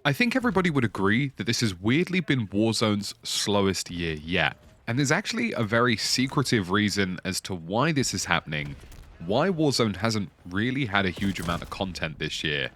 I think everybody would agree that this has weirdly been Warzone's slowest year yet. And there's actually a very secretive reason as to why this is happening, why Warzone hasn't really had a huge amount of content this year,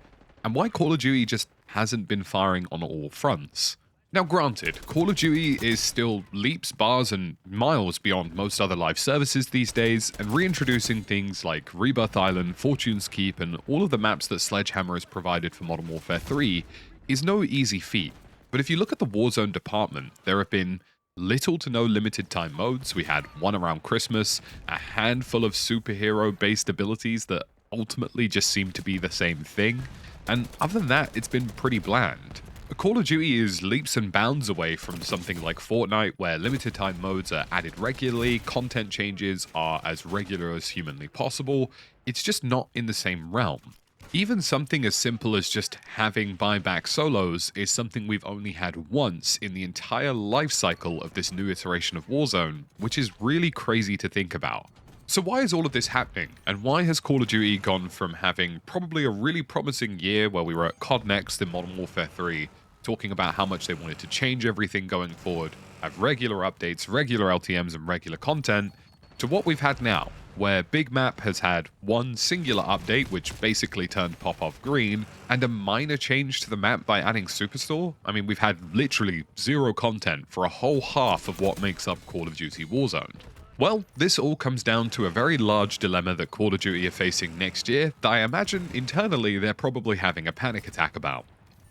and why Call of Duty just hasn't been firing on all fronts. Now granted, Call of Duty is still leaps, bars, and miles beyond most other live services these days, and reintroducing things like Rebirth Island, Fortune's Keep, and all of the maps that Sledgehammer has provided for Modern Warfare 3 is no easy feat. But if you look at the Warzone department, there have been little to no limited time modes. We had one around Christmas, a handful of superhero-based abilities that ultimately just seem to be the same thing, and other than that, it's been pretty bland. Call of Duty is leaps and bounds away from something like Fortnite, where limited time modes are added regularly, content changes are as regular as humanly possible. It's just not in the same realm. Even something as simple as just having buyback solos is something we've only had once in the entire life cycle of this new iteration of Warzone, which is really crazy to think about. So why is all of this happening, and why has Call of Duty gone from having probably a really promising year where we were at COD Next in Modern Warfare 3, talking about how much they wanted to change everything going forward, have regular updates, regular LTMs, and regular content, to what we've had now, where Big Map has had one singular update, which basically turned Pop-Off green, and a minor change to the map by adding Superstore? I mean, we've had literally zero content for a whole half of what makes up Call of Duty Warzone. Well, this all comes down to a very large dilemma that Call of Duty are facing next year that I imagine internally they're probably having a panic attack about.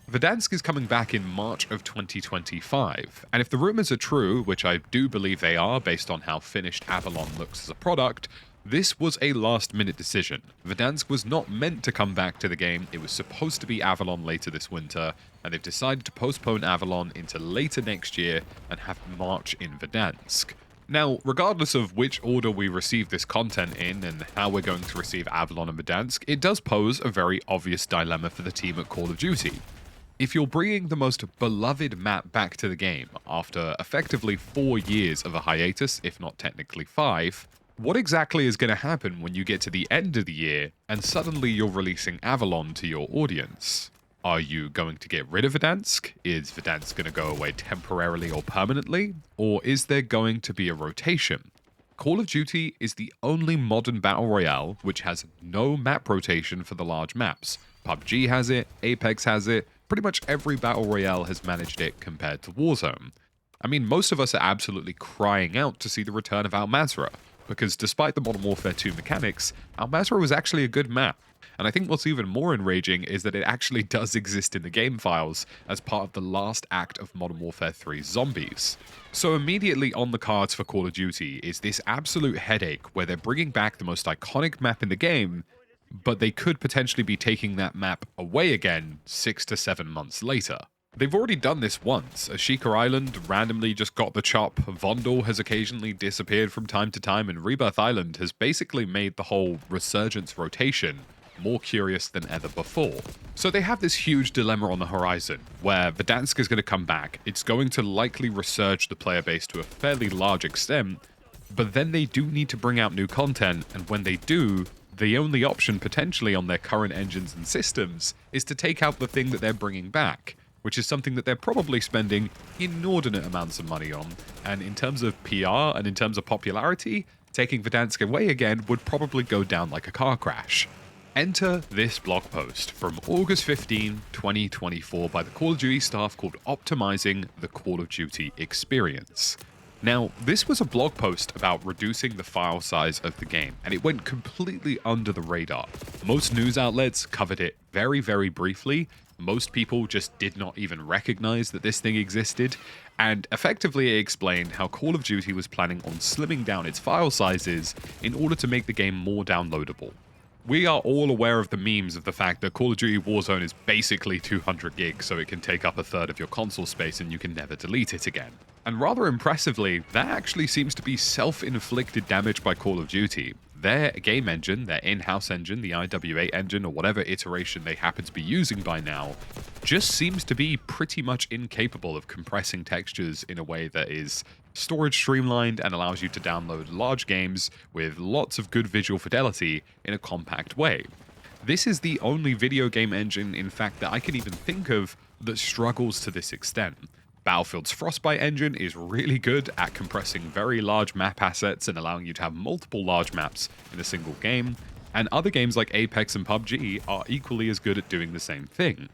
Verdansk is coming back in March of 2025, and if the rumors are true, which I do believe they are based on how finished Avalon looks as a product, this was a last-minute decision. Verdansk was not meant to come back to the game, it was supposed to be Avalon later this winter, and they've decided to postpone Avalon into later next year and have March in Verdansk. Now, regardless of which order we receive this content in and how we're going to receive Avalon and Verdansk, it does pose a very obvious dilemma for the team at Call of Duty. If you're bringing the most beloved map back to the game after effectively 4 years of a hiatus, if not technically 5, what exactly is going to happen when you get to the end of the year and suddenly you're releasing Avalon to your audience? Are you going to get rid of Verdansk? Is Verdansk going to go away temporarily or permanently? Or is there going to be a rotation? Call of Duty is the only modern battle royale which has no map rotation for the large maps. PUBG has it, Apex has it, pretty much every battle royale has managed it compared to Warzone. I mean, most of us are absolutely crying out to see the return of Al Mazrah, because despite the Modern Warfare 2 mechanics, Al Mazrah was actually a good map. And I think what's even more enraging is that it actually does exist in the game files as part of the last act of Modern Warfare 3 Zombies. So immediately on the cards for Call of Duty is this absolute headache where they're bringing back the most iconic map in the game, but they could potentially be taking that map away again 6 to 7 months later. They've already done this once. Ashika Island randomly just got the chop, Vondel has occasionally disappeared from time to time, and Rebirth Island has basically made the whole Resurgence rotation more curious than ever before. So they have this huge dilemma on the horizon, where Verdansk is going to come back, it's going to likely resurge the player base to a fairly large extent, but then they do need to bring out new content, and when they do, the only option potentially on their current engines and systems is to take out the thing that they're bringing back, which is something that they're probably spending inordinate amounts of money on. And in terms of PR and in terms of popularity, taking Verdansk away again would probably go down like a car crash. Enter this blog post from August 15, 2024 by the Call of Duty staff called Optimizing the Call of Duty Experience. Now, this was a blog post about reducing the file size of the game, and it went completely under the radar. Most news outlets covered it very, very briefly. Most people just did not even recognize that this thing existed, and effectively it explained how Call of Duty was planning on slimming down its file sizes in order to make the game more downloadable. We are all aware of the memes of the fact that Call of Duty Warzone is basically 200 gigs, so it can take up a third of your console space and you can never delete it again. And rather impressively, that actually seems to be self-inflicted damage by Call of Duty. Their game engine, their in-house engine, the IW8 engine, or whatever iteration they happen to be using by now, just seems to be pretty much incapable of compressing textures in a way that is storage streamlined and allows you to download large games with lots of good visual fidelity in a compact way. This is the only video game engine, in fact, that I can even think of that struggles to this extent. Battlefield's Frostbite engine is really good at compressing very large map assets and allowing you to have multiple large maps in a single game, and other games like Apex and PUBG are equally as good at doing the same thing.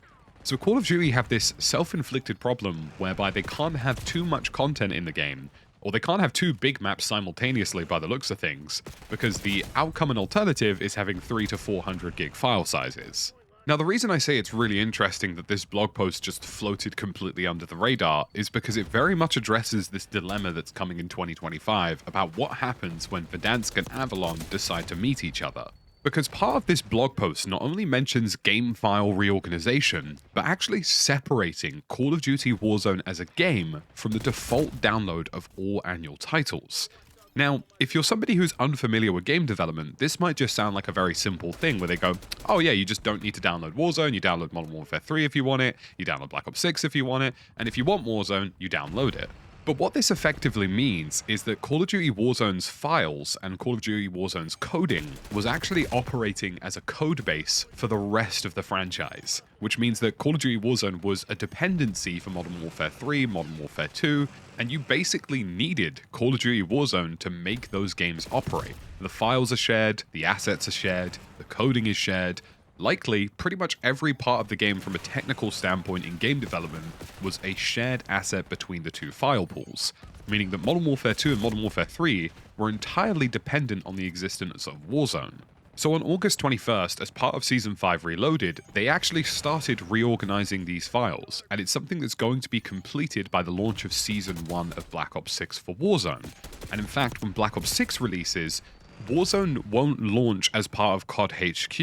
So Call of Duty have this self-inflicted problem whereby they can't have too much content in the game, or they can't have two big maps simultaneously by the looks of things, because the outcome and alternative is having 300 to 400 gig file sizes. Now, the reason I say it's really interesting that this blog post just floated completely under the radar is because it very much addresses this dilemma that's coming in 2025 about what happens when Verdansk and Avalon decide to meet each other. Because part of this blog post not only mentions game file reorganization, but actually separating Call of Duty Warzone as a game from the default download of all annual titles. Now, if you're somebody who's unfamiliar with game development, this might just sound like a very simple thing where they go, oh yeah, you just don't need to download Warzone, you download Modern Warfare 3 if you want it, you download Black Ops 6 if you want it, and if you want Warzone, you download it. But what this effectively means is that Call of Duty Warzone's files and Call of Duty Warzone's coding was actually operating as a code base for the rest of the franchise, which means that Call of Duty Warzone was a dependency for Modern Warfare 3, Modern Warfare 2, and you basically needed Call of Duty Warzone to make those games operate. The files are shared, the assets are shared, the coding is shared. Likely, pretty much every part of the game from a technical standpoint in game development was a shared asset between the two file pools, meaning that Modern Warfare 2 and Modern Warfare 3 were entirely dependent on the existence of Warzone. So on August 21st, as part of Season 5 Reloaded, they actually started reorganizing these files, and it's something that's going to be completed by the launch of Season 1 of Black Ops 6 for Warzone. And in fact, when Black Ops 6 releases, Warzone won't launch as part of COD HQ.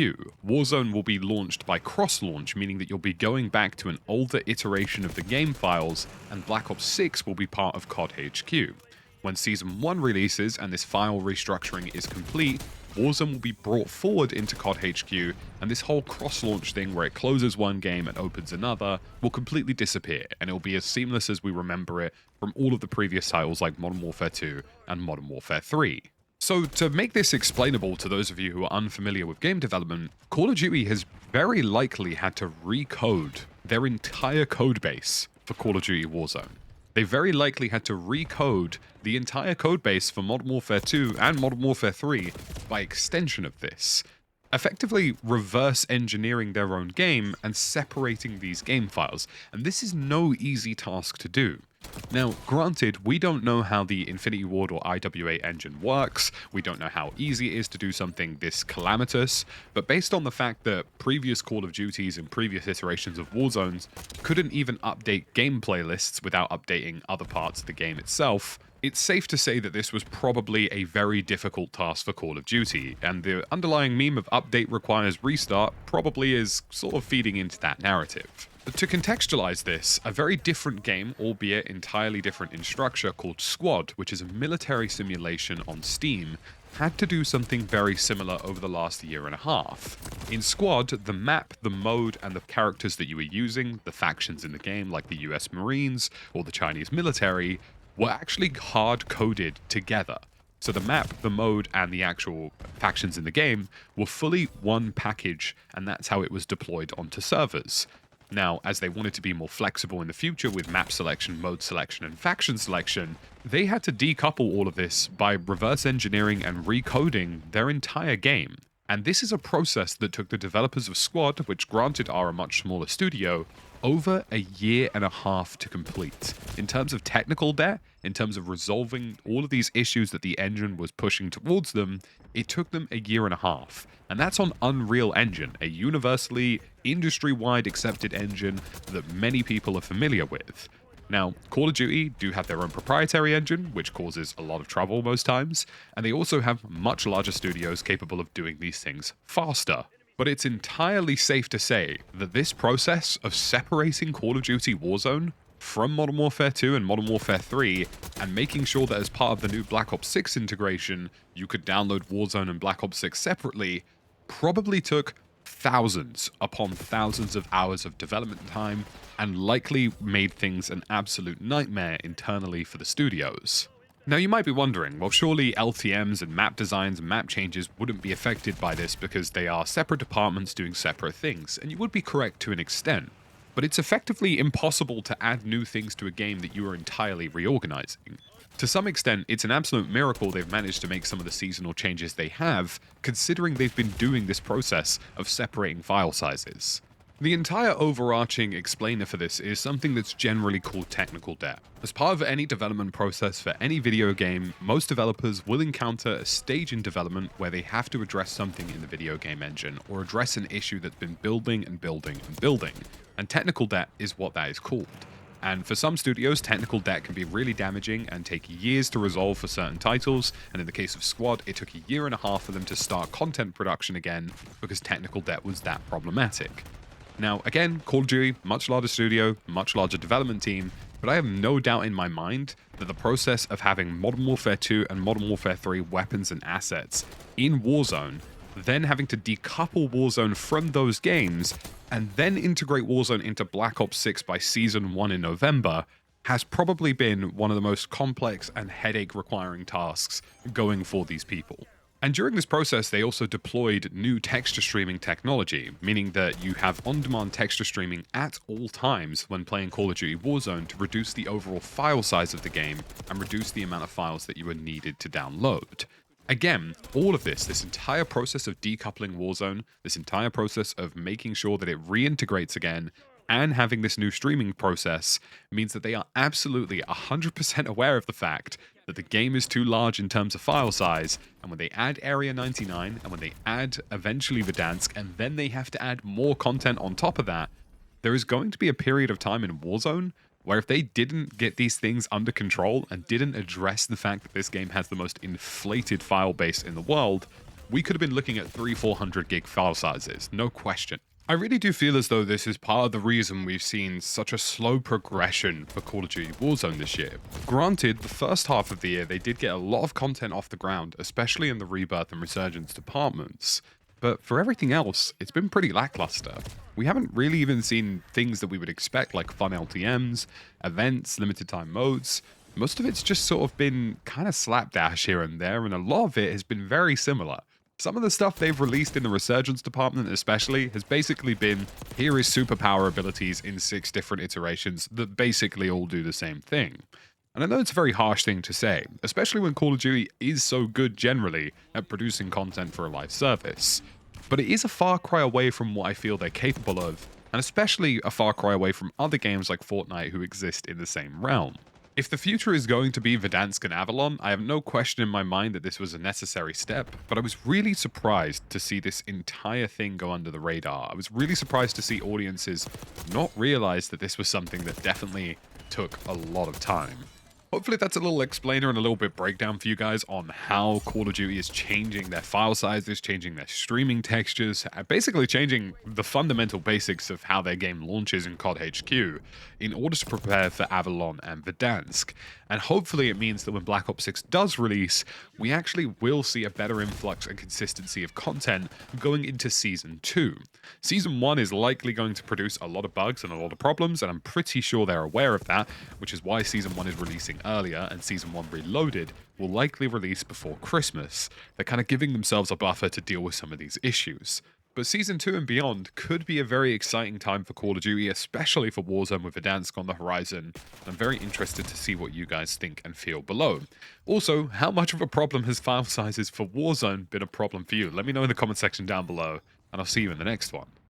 Warzone will be launched by cross-launch, meaning that you'll be going back to an older iteration of the game files, and Black Ops 6 will be part of COD HQ. When Season 1 releases and this file restructuring is complete, Warzone will be brought forward into COD HQ, and this whole cross-launch thing where it closes one game and opens another will completely disappear, and it will be as seamless as we remember it from all of the previous titles like Modern Warfare 2 and Modern Warfare 3. So to make this explainable to those of you who are unfamiliar with game development, Call of Duty has very likely had to recode their entire code base for Call of Duty Warzone. They very likely had to recode the entire code base for Modern Warfare 2 and Modern Warfare 3 by extension of this, effectively reverse engineering their own game and separating these game files. And this is no easy task to do. Now, granted, we don't know how the Infinity Ward or IWA engine works, we don't know how easy it is to do something this calamitous, but based on the fact that previous Call of Duties and previous iterations of Warzones couldn't even update gameplay lists without updating other parts of the game itself, it's safe to say that this was probably a very difficult task for Call of Duty, and the underlying meme of update requires restart probably is sort of feeding into that narrative. To contextualize this, a very different game, albeit entirely different in structure, called Squad, which is a military simulation on Steam, had to do something very similar over the last year and a half. In Squad, the map, the mode, and the characters that you were using, the factions in the game like the US Marines or the Chinese military, were actually hard-coded together. So the map, the mode, and the actual factions in the game were fully one package, and that's how it was deployed onto servers. Now, as they wanted to be more flexible in the future with map selection, mode selection, and faction selection, they had to decouple all of this by reverse engineering and recoding their entire game. And this is a process that took the developers of Squad, which granted are a much smaller studio, over a year and a half to complete. In terms of technical debt, in terms of resolving all of these issues that the engine was pushing towards them, it took them a year and a half. And that's on Unreal Engine, a universally, industry-wide accepted engine that many people are familiar with. Now, Call of Duty do have their own proprietary engine, which causes a lot of trouble most times, and they also have much larger studios capable of doing these things faster. But it's entirely safe to say that this process of separating Call of Duty Warzone from Modern Warfare 2 and Modern Warfare 3, and making sure that as part of the new Black Ops 6 integration, you could download Warzone and Black Ops 6 separately, probably took thousands upon thousands of hours of development time, and likely made things an absolute nightmare internally for the studios. Now you might be wondering, well surely LTMs and map designs and map changes wouldn't be affected by this because they are separate departments doing separate things, and you would be correct to an extent. But it's effectively impossible to add new things to a game that you are entirely reorganizing. To some extent, it's an absolute miracle they've managed to make some of the seasonal changes they have, considering they've been doing this process of separating file sizes. The entire overarching explainer for this is something that's generally called technical debt. As part of any development process for any video game, most developers will encounter a stage in development where they have to address something in the video game engine or address an issue that's been building and building and building. And technical debt is what that is called. And for some studios, technical debt can be really damaging and take years to resolve for certain titles, and in the case of Squad, it took a year and a half for them to start content production again because technical debt was that problematic. Now, again, Call of Duty, much larger studio, much larger development team, but I have no doubt in my mind that the process of having Modern Warfare 2 and Modern Warfare 3 weapons and assets in Warzone, then having to decouple Warzone from those games, and then integrate Warzone into Black Ops 6 by Season 1 in November, has probably been one of the most complex and headache-requiring tasks going for these people. And during this process, they also deployed new texture streaming technology, meaning that you have on-demand texture streaming at all times when playing Call of Duty Warzone to reduce the overall file size of the game and reduce the amount of files that you are needed to download. Again, all of this entire process of decoupling Warzone, this entire process of making sure that it reintegrates again, and having this new streaming process means that they are absolutely 100% aware of the fact that the game is too large in terms of file size, and when they add Area 99, and when they add eventually Verdansk, and then they have to add more content on top of that, there is going to be a period of time in Warzone where if they didn't get these things under control and didn't address the fact that this game has the most inflated file base in the world, we could have been looking at 300-400 gig file sizes, no question. I really do feel as though this is part of the reason we've seen such a slow progression for Call of Duty Warzone this year. Granted, the first half of the year they did get a lot of content off the ground, especially in the Rebirth and Resurgence departments, but for everything else, it's been pretty lackluster. We haven't really even seen things that we would expect like fun LTMs, events, limited time modes. Most of it's just sort of been kind of slapdash here and there, and a lot of it has been very similar. Some of the stuff they've released in the Resurgence department especially has basically been, here is superpower abilities in 6 different iterations that basically all do the same thing. And I know it's a very harsh thing to say, especially when Call of Duty is so good generally at producing content for a live service. But it is a far cry away from what I feel they're capable of, and especially a far cry away from other games like Fortnite who exist in the same realm. If the future is going to be Verdansk and Avalon, I have no question in my mind that this was a necessary step, but I was really surprised to see this entire thing go under the radar. I was really surprised to see audiences not realize that this was something that definitely took a lot of time. Hopefully that's a little explainer and a little bit breakdown for you guys on how Call of Duty is changing their file sizes, changing their streaming textures, basically changing the fundamental basics of how their game launches in COD HQ in order to prepare for Avalon and Verdansk. And hopefully it means that when Black Ops 6 does release, we actually will see a better influx and consistency of content going into Season 2. Season 1 is likely going to produce a lot of bugs and a lot of problems, and I'm pretty sure they're aware of that, which is why Season 1 is releasing earlier, and Season 1 Reloaded will likely release before Christmas. They're kind of giving themselves a buffer to deal with some of these issues. But Season 2 and beyond could be a very exciting time for Call of Duty, especially for Warzone with Verdansk on the horizon. I'm very interested to see what you guys think and feel below. Also, how much of a problem has file sizes for Warzone been a problem for you? Let me know in the comment section down below, and I'll see you in the next one.